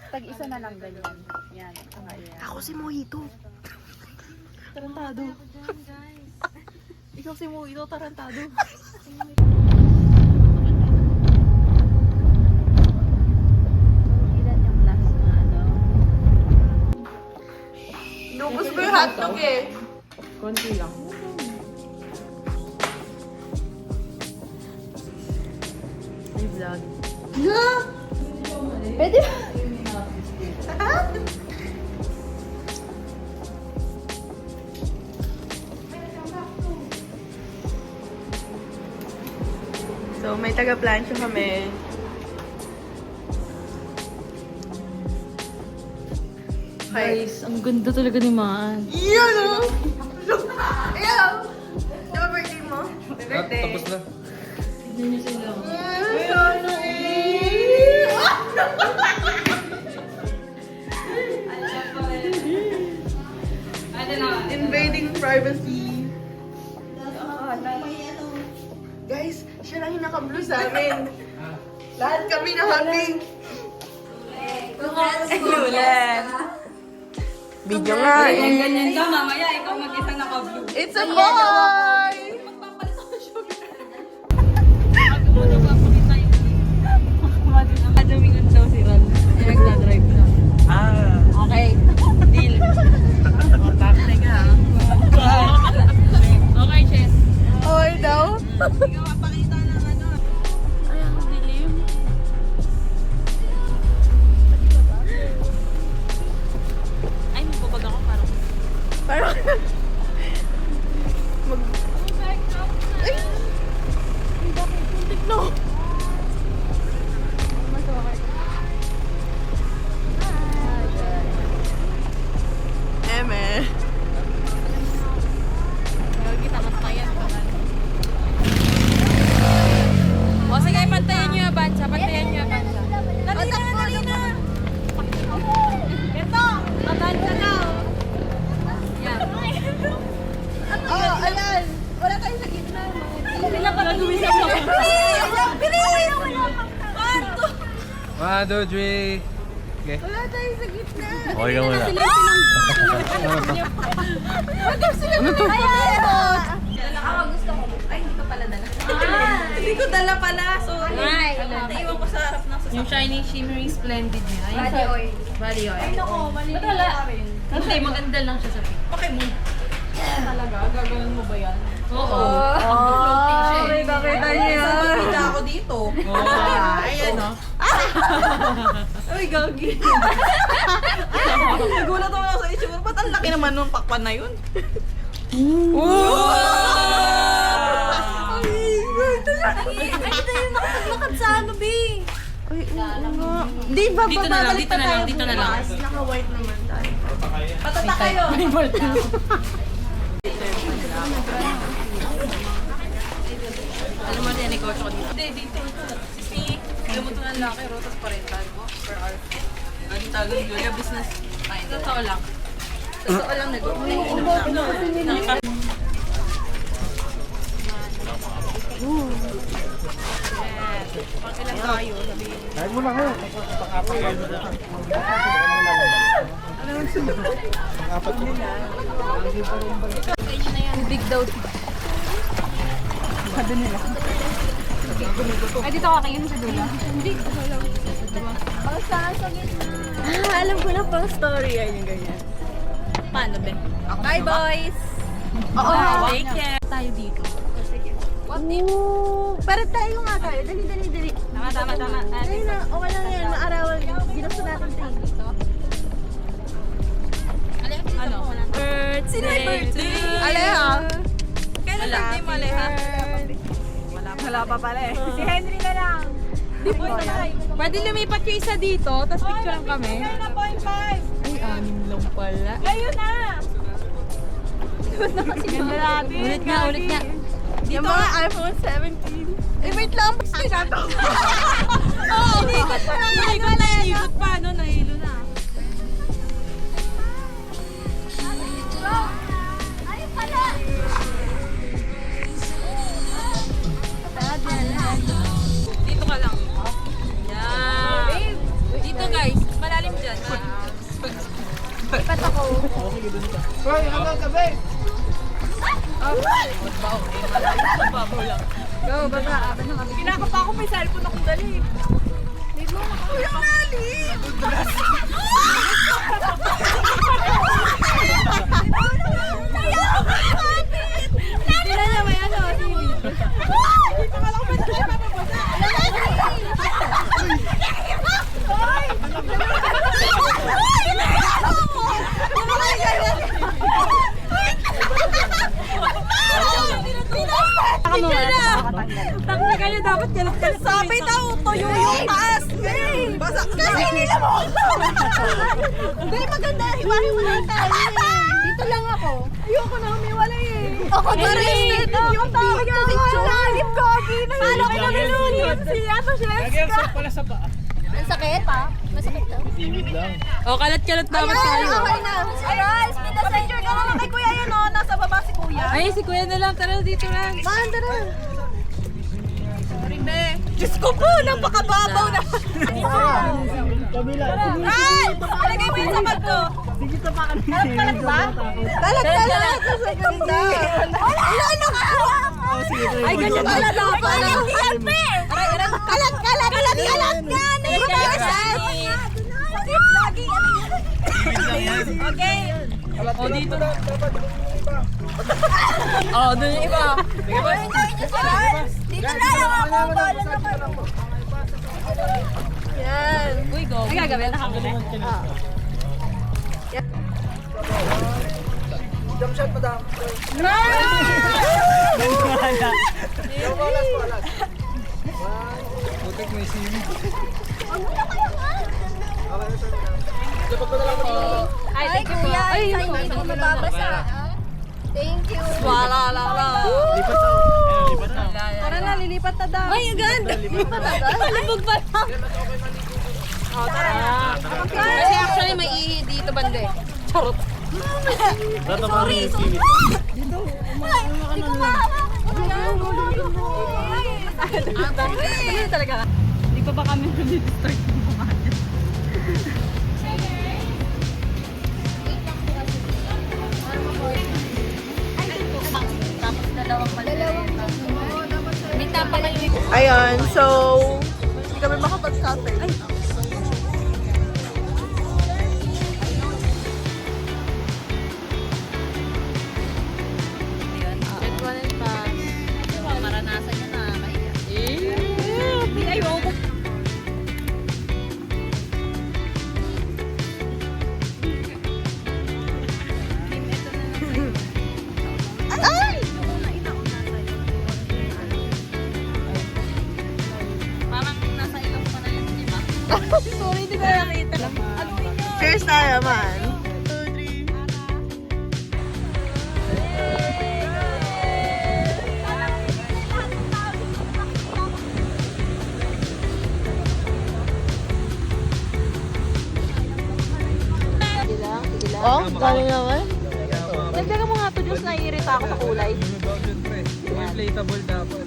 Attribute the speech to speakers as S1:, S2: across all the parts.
S1: Tag-isa na lang ganyan. Yan.
S2: Ako si Mojito.
S1: Tarantado. Ikaw si Mojito, tarantado. Ilan yung last na ano?
S2: Inubos ko yung hotdog eh.
S1: Konti lang. May vlog. Pwede ba?
S2: So, may taga-plancha kami.
S1: Guys, ang ganda talaga ni Man.
S2: Iyan o! Iyan! Di ba birthday mo? Birthday.
S3: Tapos na.
S1: Tignan niyo sila.
S2: Invading privacy. Guys, siya lang yung naka-blue sa amin. Lahat kami naka-pink. Lulen. Video nga eh.
S4: Ganyan ka, mamaya ikaw mag-isa naka-vlog.
S2: It's a boy!
S4: Magpapalit ako ng sugar. Bago mo na papakita yung nakadaming daw si Ron. Yung nagdadrive na. Okay, deal.
S2: Bakit ka?
S4: Okay, Chess.
S2: Hoy daw.
S4: Ikaw mapakita ng ano.
S1: Ay, ang dilim.
S4: Ay, magpapag ako parang.
S2: Parang... Mag... Ay! Ay, bakit? Kuntik no? Eme.
S4: Kita mas tayan pa man. O sige, pantayan nyo yung bansa. Pantayan nyo yung bansa. Dali na, dali na. Ito, mabansa daw. Yan.
S2: Oh, ayan! Wala tayo sa gitna.
S4: Sila pa nag-uwi sa mga. Bilis!
S3: One, two, three. Okay.
S2: Wala tayo sa gitna.
S3: Okay ka muna.
S2: Ano to?
S4: Hindi ko dala pala. Sorry. Naiwan ko sa harap ng sasakyan. Yung shiny, shimmery, splendid niya. Body oil. Body oil. Ay, naku. Mali rin. Hindi, maganda lang siya sa pic. Okay mo. Talaga? Gagawin mo ba yan? Oo. Floating siya eh.
S2: Nakita niyo.
S4: Hindi ako dito. Ayan o.
S2: Uy, gagi.
S4: Nagulat ako sa itsura. Ba't ang laki naman nung pakpan na yun?
S2: Nakapagmakad sa ano, B? Uy, Di ba,
S4: Dito na lang, dito na lang, dito na lang.
S2: Naka-white naman tayo.
S4: Patata kayo. Alam mo yan, ikaw ako dito. Hindi, dito. Si alam mo ito ng laki, rotas pa rin tayo mo per hour. Ano tawag yung Julia business? Ay, totoo lang. Totoo lang, nag-uwi. Pag-ilan tayo, sabihin.
S3: Kahit mo na kayo.
S1: Big daw. Sabi nila. Ay, dito ka kayo sa dula. Hindi.
S2: Alam ko na pang story yan yung ganyan.
S4: Paano, be?
S2: Bye, boys!
S4: Oo, take care. Tayo dito.
S2: Para tayo nga tayo. Dali.
S4: Tama.
S2: Dali na, okay lang yan. Maarawan. Ginapso natin ito.
S4: Ano? Birthday to you.
S2: Aleha!
S4: Kailan birthday mo, Aleha?
S2: Wala pa pala eh. Si Henry na lang.
S4: Pwede lumipat yung isa dito, tapos picture lang kami. Ay, 6 lang pala.
S2: Ayun na! Ganda natin.
S4: Ulit nga.
S2: Yung mga iPhone 17. Eh, wait lang. Ay, nato.
S4: Oo, inikot pa lang. Inikot pa, no? Nahilo na.
S2: Ay, pala!
S3: Hoy, hanggang gabi!
S1: Go, baba.
S4: Kinaka pa ako, may cellphone akong dali.
S2: Kuya Mali!
S1: Sila na may ano, TV.
S4: Tangka kayo, dapat kalat-kalat. Sabi daw, tuyo yung taas.
S2: Kasi nila mo!
S1: Hindi maganda, hiwa-hiwalay tayo. Dito lang ako.
S2: Ayoko na humiwalay eh.
S1: Ako arrested.
S2: Yung tao niya.
S1: Lalim ko. Paano kita nilunod?
S2: Si Ato
S3: Lagi ang sok pala sa paa.
S1: Ang sakit pa? Masakit daw.
S3: Tingid lang.
S4: O, kalat-kalat dapat tayo.
S1: Okay na.
S2: Ayan, pinasensure ka naman kay Kuya yan o. Nasa baba si Kuya.
S4: Ay, si Kuya na lang. Tara dito lang.
S2: Manda na. Sorry, be. Diyos ko po, napakababaw na.
S3: Kabila.
S2: Ay! Palagay mo yun sa bag ko. Kalat ba? Kalat. Sa ganda. Ano ka?
S1: Ay, ganyan pala dapat.
S2: Kalat nga.
S1: Okay.
S4: O, dito. O, doon yung iba.
S2: Dito na lang ako. Yan.
S4: Uy, go. Ay, gagawin. Nakaguli.
S3: Jump shot, madam. Putik mo yung sili.
S1: Ay, thank you po. Ay, hindi ko mababasa. Thank you.
S4: Wala, la.
S3: Lipat na. Ayun, lipat na.
S1: Tara na, lilipat na daw.
S2: Ay, agad.
S1: Lilipat na daw. Malubog pa lang.
S4: Kasi actually may ihi dito bande. Charot.
S3: Dato pa rin yung sili.
S1: Hindi talaga. Hindi pa ba kami nag-start ng kumain? Tapos dalawang May tapa kayo.
S2: Ayun, so, hindi kami makapag-cafe. Ay,
S1: Maranasan nyo na. Mahiya.
S4: Hindi, ayoko.
S2: ay!
S1: Parang nasa ilong ko na yun, di ba?
S2: Sorry, hindi ko nakita lang. Cheers tayo, man. 2, 3. Oh, galing naman.
S1: Dagdagan mo nga to, Diyos, naiirita ako sa kulay.
S3: Inflatable dapat.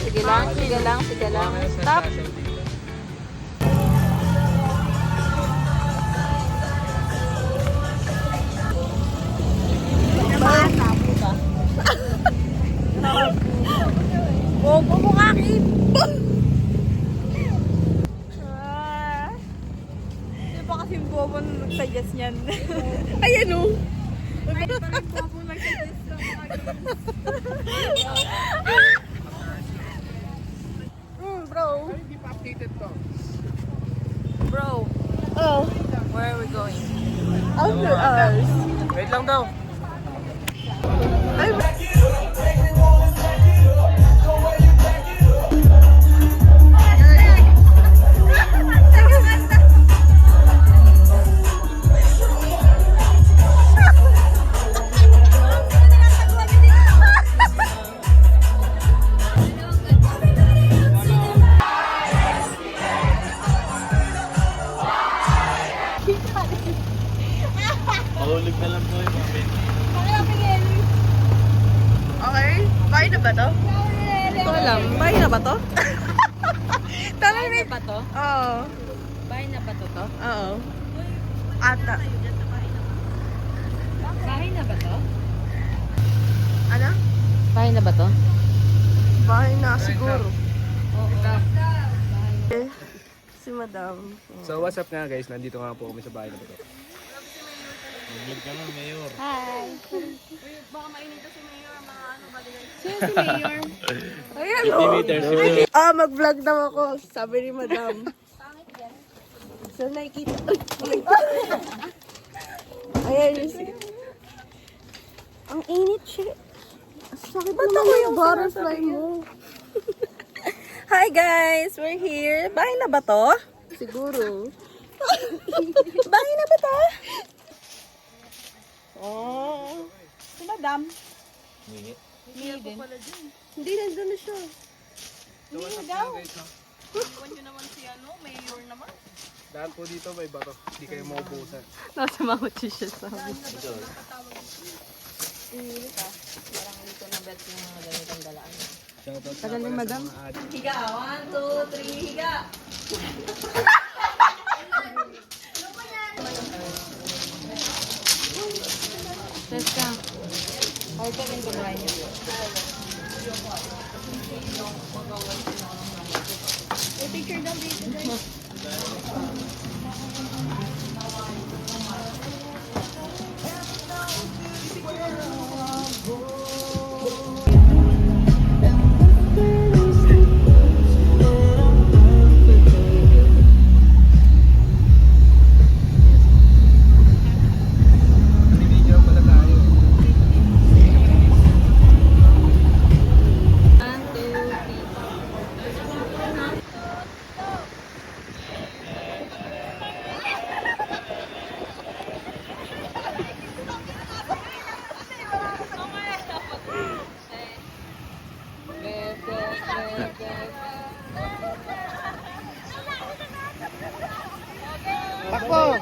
S1: Sige lang, sige lang, sige lang. Stop.
S2: Bobo mo nga, Kim.
S1: Di ba kasi bobo nung nag-suggest niyan?
S2: Ayan o. Bro.
S3: Hindi pa updated to.
S4: Bro,
S2: Oh,
S4: where are we going?
S2: after hours.
S3: Wait lang daw.
S2: Ay,
S3: Mahulog na lang po yung mga Ben.
S2: okay. Bahay na ba to?
S4: Hindi ko alam. Bahay na ba to?
S2: Tama
S4: Bahay na ba to?
S2: Oo.
S4: Bahay na ba to?
S2: Oo. Ata.
S4: Bahay na ba to?
S2: Ano?
S4: Bahay na ba to?
S2: Bahay na siguro.
S4: Oo.
S2: Si Madam.
S3: So what's up nga guys, nandito nga po kami sa bahay na ito. Mag-vlog ka na, Mayor.
S1: Hi.
S4: Sino si Mayor?
S2: Ayan,
S3: 50 meters. 50
S2: mag-vlog daw ako. Sabi ni Madam. So, nakikita. Ayan, ang init siya. Sakit ba't ako yung butterfly mo?
S4: Hi guys! We're here. Bahay na ba to?
S2: Siguro.
S4: Bahay na ba to? Oh. Si Madam.
S2: Hindi, nandun na siya.
S3: Dahil po dito may bato, hindi kayo maubusan.
S4: Nasa Mount siya sa amin.
S3: Shoutout
S2: Tagal ni Madam.
S4: Higa. 1, 2, 3, higa. Let's go. Or ka rin kumain niyo.
S1: Picture daw dito guys.
S3: Video pala tayo. Takbo!